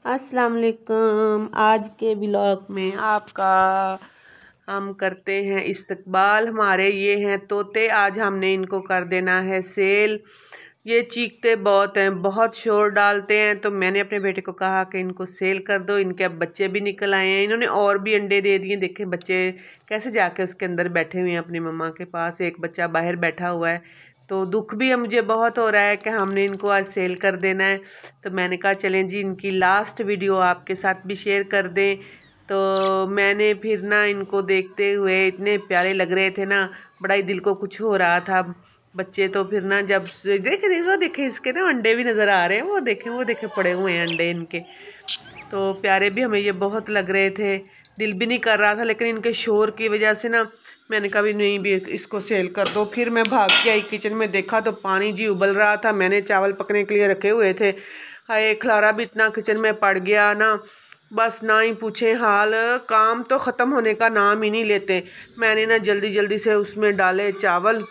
अस्सलाम वालेकुम। आज के व्लॉग में आपका हम करते हैं इस्तकबाल। हमारे ये हैं तोते, आज हमने इनको कर देना है सेल। ये चीखते बहुत हैं, बहुत शोर डालते हैं, तो मैंने अपने बेटे को कहा कि इनको सेल कर दो। इनके अब बच्चे भी निकल आए हैं, इन्होंने और भी अंडे दे दिए। देखें बच्चे कैसे जाके उसके अंदर बैठे हुए हैं अपनी मम्मा के पास। एक बच्चा बाहर बैठा हुआ है, तो दुख भी मुझे बहुत हो रहा है कि हमने इनको आज सेल कर देना है। तो मैंने कहा चलें जी, इनकी लास्ट वीडियो आपके साथ भी शेयर कर दें। तो मैंने फिर ना इनको देखते हुए, इतने प्यारे लग रहे थे ना, बड़ा ही दिल को कुछ हो रहा था। बच्चे तो फिर ना जब देखे इसके ना अंडे भी नज़र आ रहे हैं, वो देखे पड़े हुए हैं अंडे इनके। तो प्यारे भी हमें ये बहुत लग रहे थे, दिल भी नहीं कर रहा था, लेकिन इनके शोर की वजह से ना मैंने कहा भी नहीं, भी इसको सेल कर दो। फिर मैं भाग के आई किचन में, देखा तो पानी जी उबल रहा था। मैंने चावल पकने के लिए रखे हुए थे। हाय, खलारा भी इतना किचन में पड़ गया ना, बस ना ही पूछे हाल। काम तो ख़त्म होने का नाम ही नहीं लेते। मैंने ना जल्दी जल्दी से उसमें डाले चावल,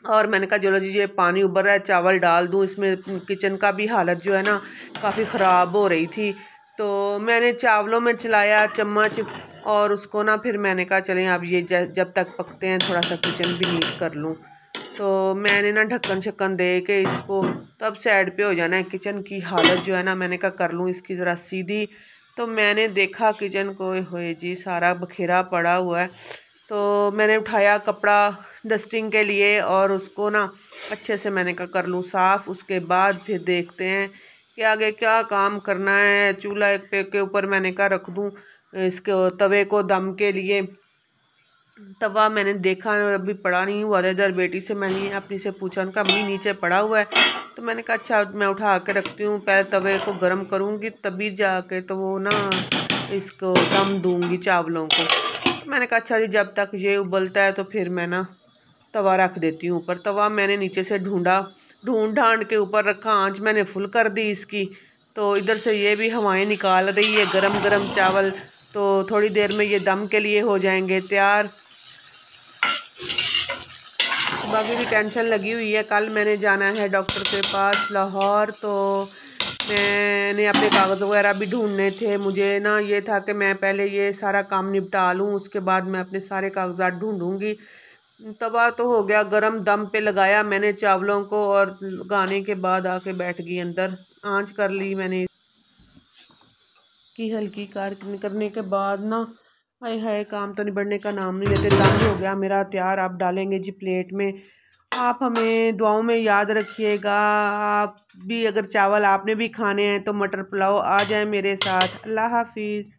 और मैंने कहा चलो जी, ये पानी उबल रहा है, चावल डाल दूँ इसमें। किचन का भी हालत जो है ना काफ़ी ख़राब हो रही थी। तो मैंने चावलों में चलाया चम्मच, और उसको ना फिर मैंने कहा चलें अब ये जब तक पकते हैं थोड़ा सा किचन भी नीट कर लूँ। तो मैंने ना ढक्कन शक्कन दे के इसको तब साइड पे हो जाना है। किचन की हालत जो है ना, मैंने कहा कर लूँ इसकी ज़रा सीधी। तो मैंने देखा किचन को, होए जी सारा बखेरा पड़ा हुआ है। तो मैंने उठाया कपड़ा डस्टिंग के लिए, और उसको ना अच्छे से मैंने कहा कर लूँ साफ़। उसके बाद फिर देखते हैं कि आगे क्या काम करना है। चूल्हा एक पे के ऊपर मैंने कहा रख दूँ इसके तवे को दम के लिए। तवा मैंने देखा अभी पड़ा नहीं हुआ था। इधर बेटी से मैंने अपनी से पूछा, उनका अम्मी नीचे पड़ा हुआ है। तो मैंने कहा अच्छा मैं उठा के रखती हूँ, पहले तवे को गर्म करूँगी तभी जाके तो वो ना इसको दम दूँगी चावलों को। तो मैंने कहा अच्छा जी, जब तक ये उबलता है तो फिर मैं ना तवा रख देती हूँ ऊपर। तवा मैंने नीचे से ढूंढ ढांड के ऊपर रखा, आंच मैंने फुल कर दी इसकी। तो इधर से ये भी हवाएं निकाल रही है, गरम गरम चावल। तो थोड़ी देर में ये दम के लिए हो जाएंगे तैयार। बाकी भी टेंशन लगी हुई है, कल मैंने जाना है डॉक्टर के पास लाहौर। तो मैंने अपने कागज़ वगैरह भी ढूंढने थे। मुझे ना ये था कि मैं पहले ये सारा काम निपटा लूँ, उसके बाद मैं अपने सारे कागजात ढूंढूंगी। तवा तो हो गया गरम, दम पे लगाया मैंने चावलों को, और लगाने के बाद आके बैठ गई अंदर। आंच कर ली मैंने की हल्की कार करने के बाद ना, हाय हाय काम तो निबड़ने का नाम नहीं लेते। दम हो गया मेरा तैयार, आप डालेंगे जी प्लेट में। आप हमें दुआओं में याद रखिएगा। आप भी अगर चावल आपने भी खाने हैं तो मटर पुलाव आ जाए मेरे साथ। अल्लाह हाफिज़।